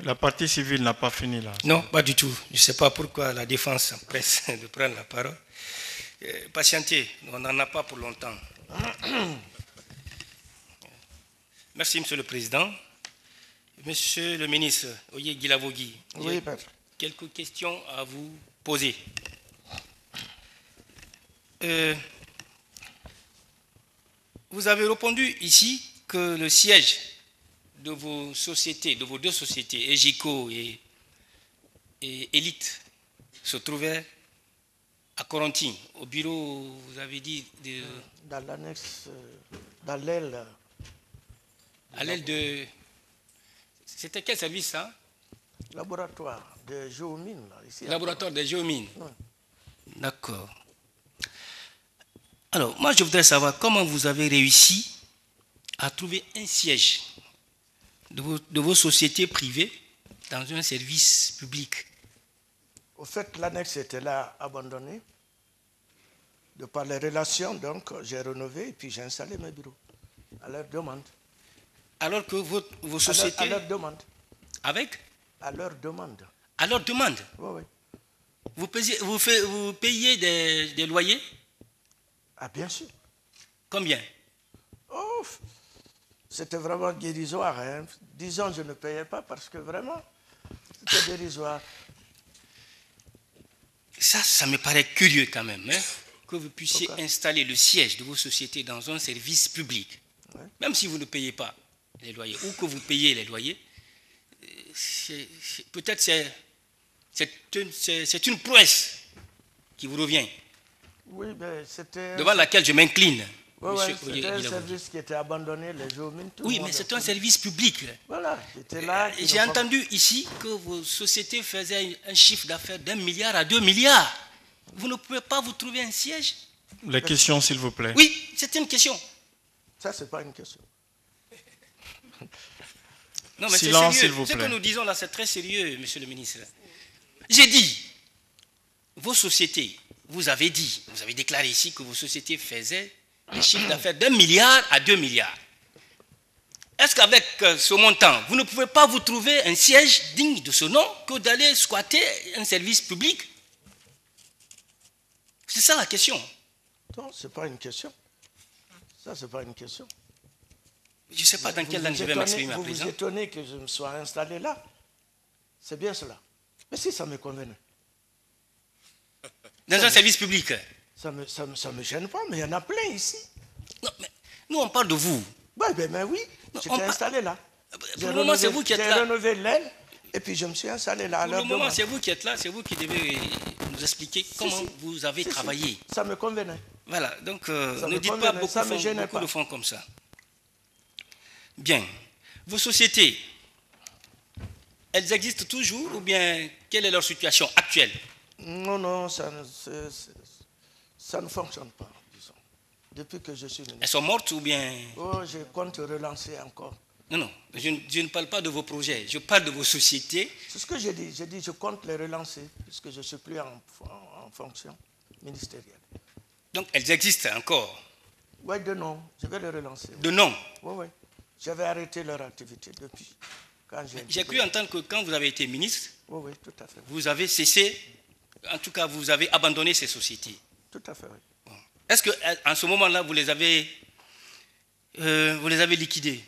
La partie civile n'a pas fini là. Non, pas du tout. Je ne sais pas pourquoi la défense s'empresse de prendre la parole. Patientez, on n'en a pas pour longtemps. Merci, Monsieur le Président. Monsieur le ministre Oye Guilavogui, oui, quelques questions à vous poser. Vous avez répondu ici que le siège de vos sociétés, de vos deux sociétés, EGICO et Elite, se trouvait à Corentin, au bureau, vous avez dit... Dans l'annexe, dans l'aile... À l'aile de... C'était quel service, ça? Laboratoire de géomine. Là, ici Laboratoire de géomine. Oui. D'accord. Alors, moi, je voudrais savoir comment vous avez réussi à trouver un siège de vos sociétés privées dans un service public. Au fait, l'annexe était là abandonnée. De par les relations, donc, j'ai rénové et puis j'ai installé mes bureaux à leur demande. Alors que vos sociétés... À leur demande. Avec? À leur demande. À leur demande? Oui, oui. Vous payez des loyers? Ah, bien sûr. Combien? Oh, c'était vraiment dérisoire. Hein. Disons, je ne payais pas parce que vraiment, c'était dérisoire. Ça me paraît curieux quand même, hein, que vous puissiez Pourquoi? Installer le siège de vos sociétés dans un service public. Ouais. Même si vous ne payez pas les loyers, ou que vous payez les loyers, peut-être c'est une prouesse qui vous revient, Oui, mais c'était... devant laquelle je m'incline. Oui, ouais, c'était un service qui était abandonné, les géomines. Oui, mais c'est un service public. Voilà, c'était là. J'ai entendu ici que vos sociétés faisaient un chiffre d'affaires d'1 milliard à 2 milliards. Vous ne pouvez pas vous trouver un siège? Les questions, s'il vous plaît. Oui, c'est une question. Ça, c'est pas une question. Non, mais silence, c'est s'il sérieux. vous Ce plaît. que nous disons là, c'est très sérieux, monsieur le ministre. J'ai dit, vos sociétés, vous avez déclaré ici que vos sociétés faisaient un chiffre d'affaires d'1 milliard à 2 milliards. Est-ce qu'avec ce montant, vous ne pouvez pas vous trouver un siège digne de ce nom que d'aller squatter un service public? C'est ça la question. Non, ce n'est pas une question. Ça, ce n'est pas une question. Je ne sais pas dans quelle langue je vais m'exprimer à Vous présent. vous étonnez que je me sois installé là. C'est bien cela. Mais si ça me convenait. Dans un service public? Ça me gêne pas, mais il y en a plein ici. Non, mais nous, on parle de vous. Mais oui, j'étais installé là. Pour le moment, c'est vous qui êtes là. J'ai rénové l'aile et puis je me suis installé là. Pour le moment, c'est vous qui êtes là, c'est vous qui devez nous expliquer comment vous avez travaillé. Ça me convenait. Voilà, donc ne dites pas beaucoup de fonds comme ça. Bien. Vos sociétés, elles existent toujours ou bien quelle est leur situation actuelle? Non, ça ne fonctionne pas, disons. Depuis que je suis ministre. Elles sont mortes ou bien... Oh, je compte relancer encore. Non, je ne parle pas de vos projets, je parle de vos sociétés. C'est ce que j'ai dit. J'ai dit je compte les relancer puisque je ne suis plus en fonction ministérielle. Donc elles existent encore? Oui, de nom. Je vais les relancer. De nom? Oui. J'avais arrêté leur activité depuis. J'ai cru entendre que quand vous avez été ministre, oui, tout à fait. Vous avez cessé, en tout cas vous avez abandonné ces sociétés. Tout à fait, oui. Bon. Est-ce qu'en ce moment-là, vous les avez liquidées?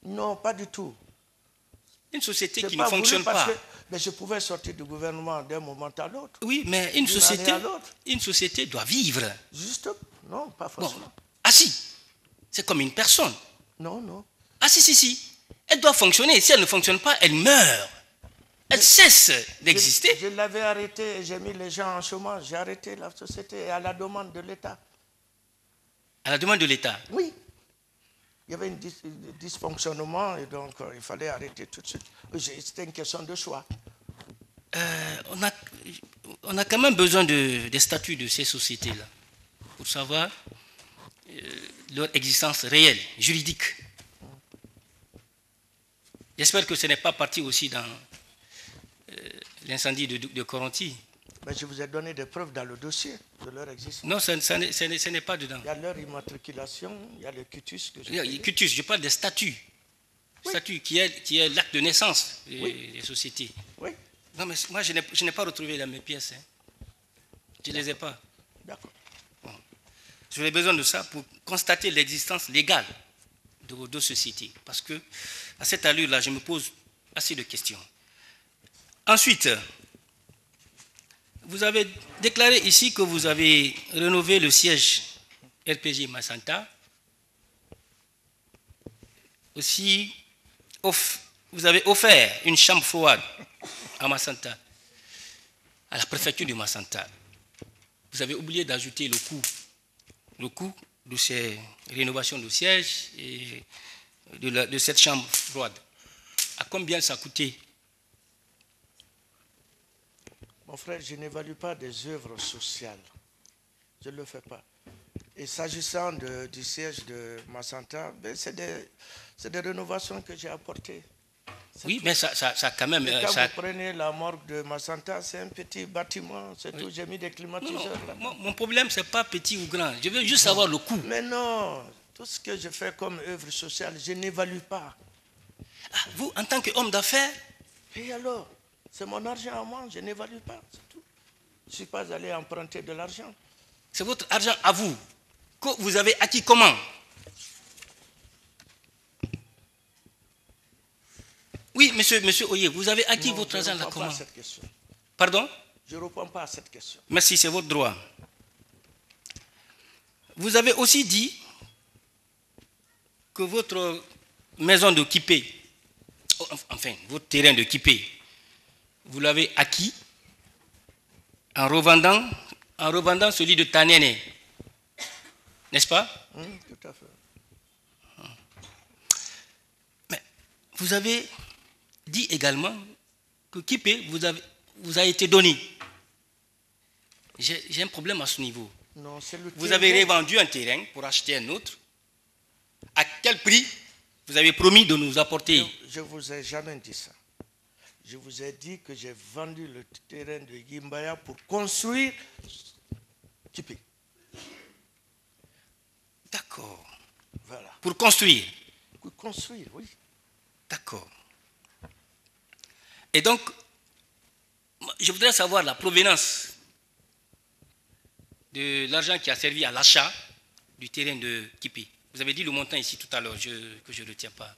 Non, pas du tout. Une société qui ne fonctionne pas. Mais je pouvais sortir du gouvernement d'un moment à l'autre. Oui, mais une société doit vivre. Juste, non, pas forcément. Bon. Ah si, c'est comme une personne. Non. Ah si. Elle doit fonctionner. Si elle ne fonctionne pas, elle meurt. Elle cesse d'exister. Je l'avais arrêté et j'ai mis les gens en chômage. J'ai arrêté la société à la demande de l'État. À la demande de l'État? Oui. Il y avait un dysfonctionnement et donc il fallait arrêter tout de suite. C'était une question de choix. On a quand même besoin des statuts de ces sociétés-là pour savoir leur existence réelle, juridique. J'espère que ce n'est pas parti aussi dans l'incendie de Corentin. Mais je vous ai donné des preuves dans le dossier de leur existence. Non, ce n'est pas dedans. Il y a leur immatriculation, il y a le cutus que je parle des statuts. statut qui est l'acte de naissance des sociétés. Oui. Non, mais moi, je n'ai pas retrouvé dans mes pièces. Hein. Je ne les ai pas. D'accord. Bon. J'aurais besoin de ça pour constater l'existence légale de vos deux sociétés. Parce que, à cette allure-là, je me pose assez de questions. Ensuite, vous avez déclaré ici que vous avez rénové le siège RPG Macenta. Aussi, vous avez offert une chambre froide à Macenta, à la préfecture de Macenta. Vous avez oublié d'ajouter le coût de ces rénovations de siège et de cette chambre froide. À combien ça a coûté? Mon frère, je n'évalue pas des œuvres sociales. Je ne le fais pas. Et s'agissant du siège de Macenta, ben c'est des rénovations que j'ai apportées. Oui, mais ça quand même... Quand vous prenez la morgue de Macenta, c'est un petit bâtiment, c'est tout. J'ai mis des climatiseurs là. Mon problème, ce n'est pas petit ou grand. Je veux juste savoir le coût. Mais non, tout ce que je fais comme œuvre sociale, je n'évalue pas. Ah, vous, en tant qu'homme d'affaires? Et alors, c'est mon argent à moi, je n'évalue pas, c'est tout. Je ne suis pas allé emprunter de l'argent. C'est votre argent à vous, que vous avez acquis comment? Oui, monsieur Oye, vous avez acquis votre argent là comment? Je ne réponds pas à cette question. Pardon? Je ne réponds pas à cette question. Merci, c'est votre droit. Vous avez aussi dit que votre maison de Kipé, enfin, votre terrain de Kipé, vous l'avez acquis en revendant celui de Tanene. N'est-ce pas? Tout à fait. Mais vous avez dit également que Kipé vous a été donné. J'ai un problème à ce niveau. Non, c'est le vous avez revendu un terrain pour acheter un autre. À quel prix vous avez promis de nous apporter? Je ne vous ai jamais dit ça. Je vous ai dit que j'ai vendu le terrain de Gimbaya pour construire Kipé. D'accord. Voilà. Pour construire? Pour construire, oui. D'accord. Et donc, je voudrais savoir la provenance de l'argent qui a servi à l'achat du terrain de Kipé. Vous avez dit le montant ici tout à l'heure, que je ne retiens pas.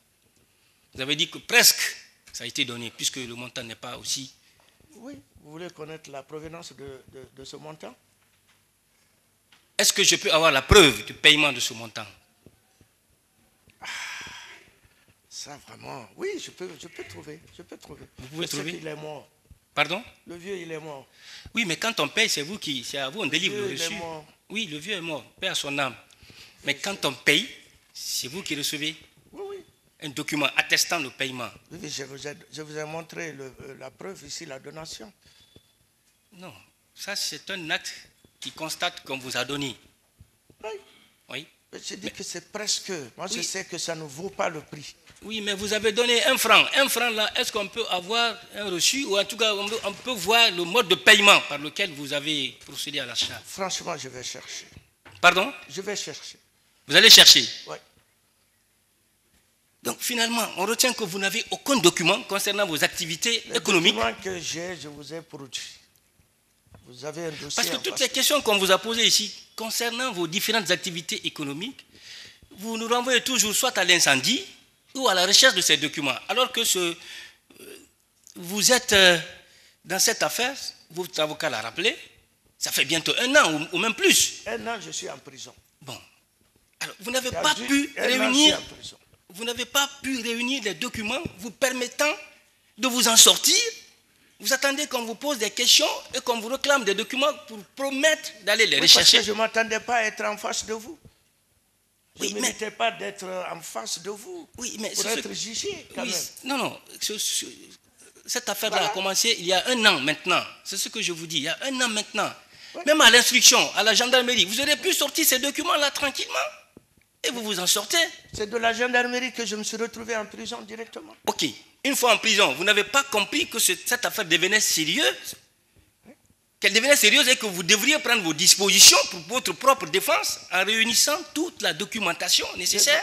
Vous avez dit que presque ça a été donné, puisque le montant n'est pas aussi... Oui, vous voulez connaître la provenance de ce montant? Est-ce que je peux avoir la preuve du paiement de ce montant? Ça vraiment, oui, je peux trouver. Vous pouvez trouver? Il est mort. Pardon? Le vieux, il est mort. Oui, mais quand on paye, c'est à vous, on délivre le reçu. Il est mort. Oui, le vieux est mort, paix à son âme. Mais quand on paye, c'est vous qui recevez un document attestant le paiement. Oui, je vous ai montré la preuve ici, la donation. Non, ça c'est un acte qui constate qu'on vous a donné. Oui. Oui. Mais je dis que c'est presque. Moi, je sais que ça ne vaut pas le prix. Oui, mais vous avez donné 1 franc. 1 franc là, est-ce qu'on peut avoir un reçu ou en tout cas on peut voir le mode de paiement par lequel vous avez procédé à l'achat? Franchement, je vais chercher. Pardon? Je vais chercher. Vous allez chercher? Oui. Donc finalement, on retient que vous n'avez aucun document concernant vos activités économiques. Le document que j'ai, je vous ai produit. Vous avez un dossier. Parce que toutes les questions qu'on vous a posées ici, concernant vos différentes activités économiques, vous nous renvoyez toujours soit à l'incendie ou à la recherche de ces documents. Alors que vous êtes dans cette affaire, votre avocat l'a rappelé, ça fait bientôt 1 an ou même plus. 1 an, je suis en prison. Bon. Alors, vous n'avez pas pu réunir... Vous n'avez pas pu réunir les documents vous permettant de vous en sortir. Vous attendez qu'on vous pose des questions et qu'on vous réclame des documents pour promettre d'aller les rechercher. Parce que je ne m'attendais pas à être en face de vous. Je Oui, ne méritais pas d'être en face de vous pour être jugé quand même. Non. Cette affaire-là a commencé il y a 1 an maintenant. C'est ce que je vous dis, il y a 1 an maintenant. Oui. Même à l'instruction, à la gendarmerie, vous auriez pu sortir ces documents-là tranquillement. Et vous vous en sortez. C'est de la gendarmerie que je me suis retrouvé en prison directement. Ok. Une fois en prison, vous n'avez pas compris que cette affaire devenait sérieuse? Qu'elle devenait sérieuse et que vous devriez prendre vos dispositions pour votre propre défense en réunissant toute la documentation nécessaire?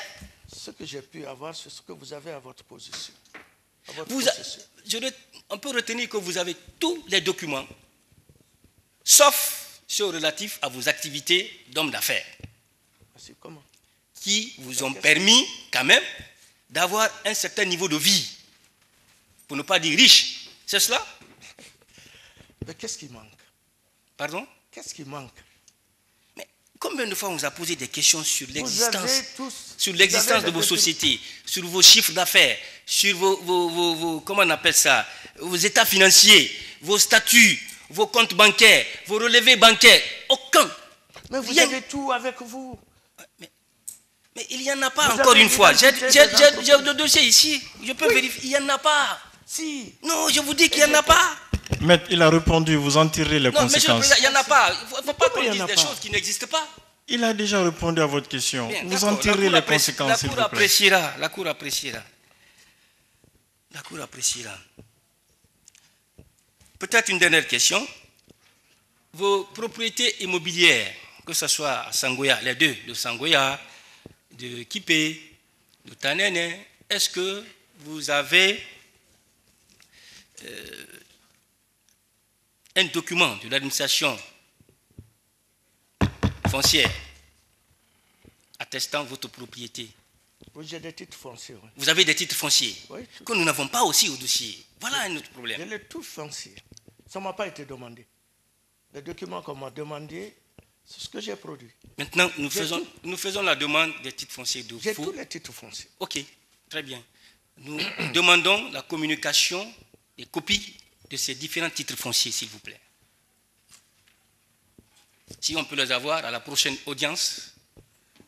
Ce que j'ai pu avoir, c'est ce que vous avez à votre position. On peut retenir que vous avez tous les documents, sauf ceux relatifs à vos activités d'homme d'affaires, Comment? Qui vous ont permis quand même d'avoir un certain niveau de vie, pour ne pas dire riche. C'est cela? Mais qu'est-ce qui manque? Pardon? Qu'est-ce qui manque? Mais combien de fois on vous a posé des questions sur l'existence de vos sociétés, sur vos chiffres d'affaires, sur vos comment on appelle ça, vos états financiers, vos statuts, vos comptes bancaires, vos relevés bancaires? Aucun. Mais vous avez tout avec vous. Mais il n'y en a pas, encore une fois. J'ai le dossier ici. Je peux vérifier. Il n'y en a pas. Si. Non, je vous dis qu'il n'y en a pas. Maître, il a répondu, vous en tirez les conséquences. Non, monsieur le Président, il n'y en a pas. Il ne faut pas qu'on dise des choses qui n'existent pas. Il a déjà répondu à votre question. Bien, vous en tirez les conséquences, s'il vous plaît. La Cour appréciera. La Cour appréciera. Peut-être une dernière question. Vos propriétés immobilières, que ce soit à Sangoya, les deux, de Sangoya, de Kipé, de Tanene, est-ce que vous avez un document de l'administration foncière attestant votre propriété? Oui, j'ai des titres fonciers. Oui. Vous avez des titres fonciers, oui, que nous n'avons pas aussi au dossier. Voilà un autre problème. J'ai les tous fonciers. Ça ne m'a pas été demandé. Les documents qu'on m'a demandé, c'est ce que j'ai produit. Maintenant, nous faisons la demande des titres fonciers de vous. J'ai tous les titres fonciers. Ok, très bien. Nous demandons la communication des copies de ces différents titres fonciers, s'il vous plaît. Si on peut les avoir à la prochaine audience,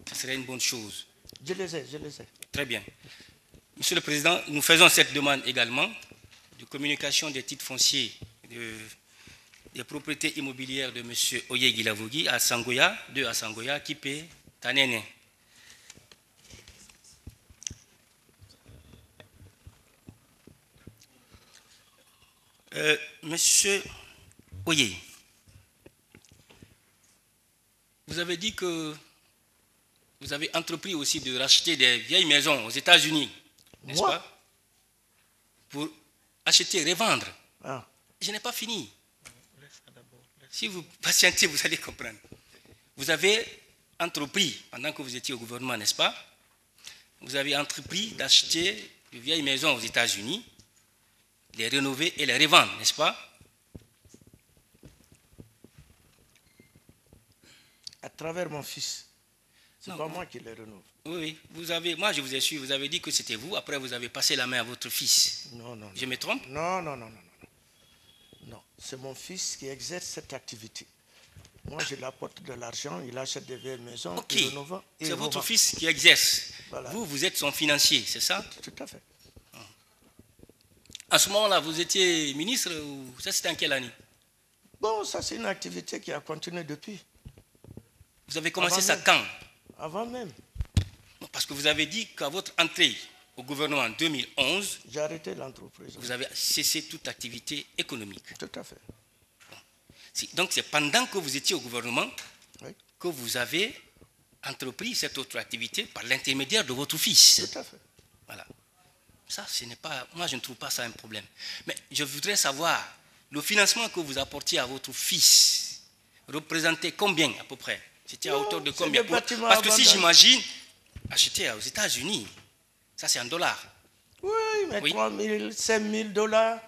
ce serait une bonne chose. Je les ai. Très bien. Monsieur le Président, nous faisons cette demande également de communication des titres fonciers des propriétés immobilières de M. Oye Gilavogui à Sangoya, 2 à Sangoya, Kipé, Tanene. Monsieur Oye, vous avez dit que vous avez entrepris aussi de racheter des vieilles maisons aux États-Unis, n'est-ce pas? Pour acheter et revendre. Ah. Je n'ai pas fini. Si vous patientez, vous allez comprendre. Vous avez entrepris, pendant que vous étiez au gouvernement, n'est-ce pas? Vous avez entrepris d'acheter de vieilles maisons aux États-Unis, les rénover et les revendre, n'est-ce pas? À travers mon fils. C'est pas moi qui les rénove. Oui, moi je vous ai su, vous avez dit que c'était vous, après vous avez passé la main à votre fils. Non. Je me trompe? Non. Non, c'est mon fils qui exerce cette activité. Moi, je lui apporte de l'argent, il achète des vieilles maisons, il rénove. C'est votre fils qui exerce. Voilà. Vous êtes son financier, c'est ça? Tout à fait. À ce moment-là, vous étiez ministre ou ça c'était en quelle année? Bon, ça c'est une activité qui a continué depuis. Vous avez commencé ça quand? Avant même. Non, parce que vous avez dit qu'à votre entrée au gouvernement en 2011, j'ai arrêté l'entreprise. Vous avez cessé toute activité économique. Tout à fait. Donc c'est pendant que vous étiez au gouvernement oui. que vous avez entrepris cette autre activité par l'intermédiaire de votre fils. Tout à fait. Voilà. Ça, ce n'est pas. Moi, je ne trouve pas ça un problème. Mais je voudrais savoir, le financement que vous apportiez à votre fils représentait combien à peu près? C'était à hauteur de combien? Parce que si j'imagine, acheter aux États-Unis, ça c'est en dollars. Oui, mais 3 000, 5 000 dollars,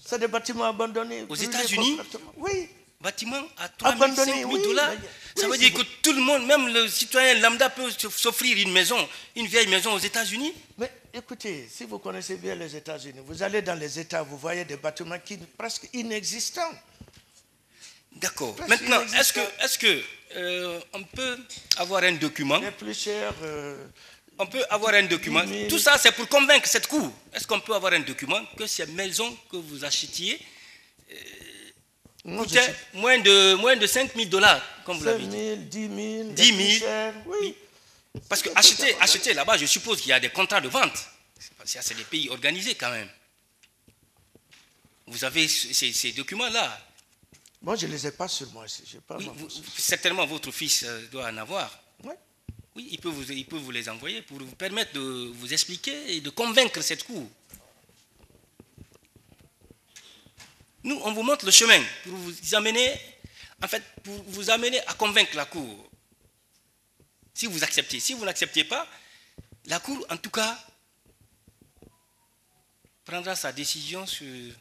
c'est des bâtiments abandonnés. Aux États-Unis? Oui. Bâtiments à 3 000, 5 000 dollars. Ça veut dire que tout le monde, même le citoyen lambda, peut s'offrir une maison, une vieille maison aux États-Unis. Mais écoutez, si vous connaissez bien les États-Unis, vous allez dans les États, vous voyez des bâtiments qui sont presque inexistants. D'accord. Maintenant, est-ce que on peut avoir un document? Les plus chers. On peut avoir un document. Tout ça, c'est pour convaincre cette cour. Est-ce qu'on peut avoir un document que ces maisons que vous achetiez coûtaient moins de 5 000 dollars, comme vous l'avez dit? 10 000. Oui. Parce que acheter là-bas, je suppose qu'il y a des contrats de vente. C'est des pays organisés quand même. Vous avez ces documents-là? Moi, je ne les ai pas sur moi ici. Certainement, votre fils doit en avoir. Oui. Oui, il peut vous les envoyer pour vous permettre de vous expliquer et de convaincre cette cour. Nous, on vous montre le chemin pour vous amener, en fait, pour vous amener à convaincre la cour. Si vous acceptez. Si vous n'acceptez pas, la cour, en tout cas, prendra sa décision sur...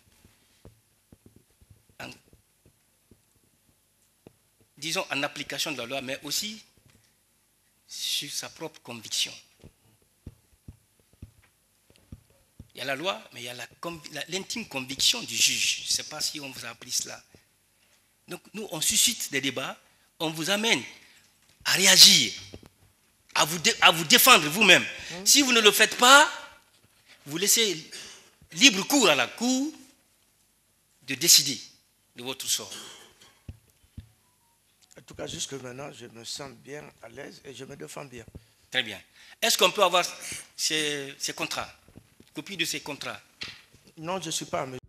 disons en application de la loi, mais aussi sur sa propre conviction. Il y a la loi, mais il y a l'intime conviction du juge. Je ne sais pas si on vous a appris cela. Donc nous, on suscite des débats, on vous amène à réagir, à vous défendre vous-même. Si vous ne le faites pas, vous laissez libre cours à la cour de décider de votre sort. En tout cas, jusque maintenant, je me sens bien à l'aise et je me défends bien. Très bien. Est-ce qu'on peut avoir ces contrats, copie de ces contrats? Non, je ne suis pas à mesure.